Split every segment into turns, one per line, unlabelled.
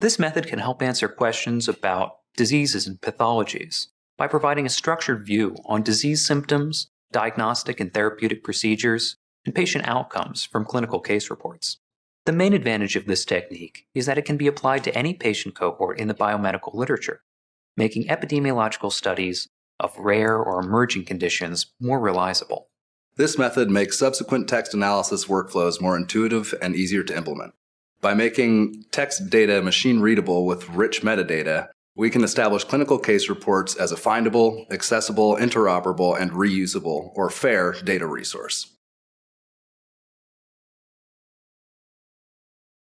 This method can help answer questions about diseases and pathologies by providing a structured view on disease symptoms, diagnostic and therapeutic procedures, and patient outcomes from clinical case reports. The main advantage of this technique is that it can be applied to any patient cohort in the biomedical literature, making epidemiological studies of rare or emerging conditions more realizable.
This method makes subsequent text analysis workflows more intuitive and easier to implement. By making text data machine readable with rich metadata, we can establish clinical case reports as a findable, accessible, interoperable, and reusable, or FAIR, data resource.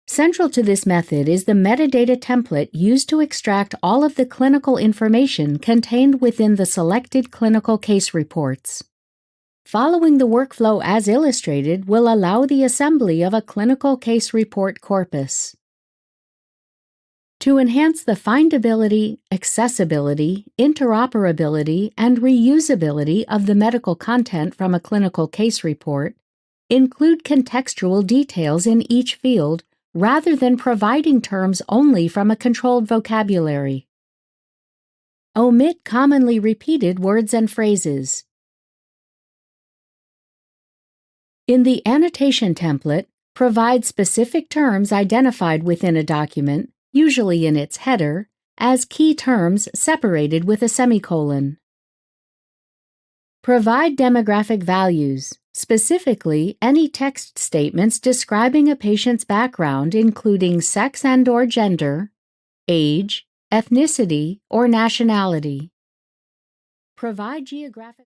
Central to this method is the metadata template used to extract all of the clinical information contained within the selected clinical case reports. Following the workflow as illustrated will allow the assembly of a clinical case report corpus. To enhance the findability, accessibility, interoperability, and reusability of the medical content from a clinical case report, include contextual details in each field rather than providing terms only from a controlled vocabulary. Omit commonly repeated words and phrases. In the annotation template, provide specific terms identified within a document, usually in its header, as key terms separated with a semicolon. Provide demographic values, specifically any text statements describing a patient's background including sex and/or gender, age, ethnicity, or nationality. Provide geographic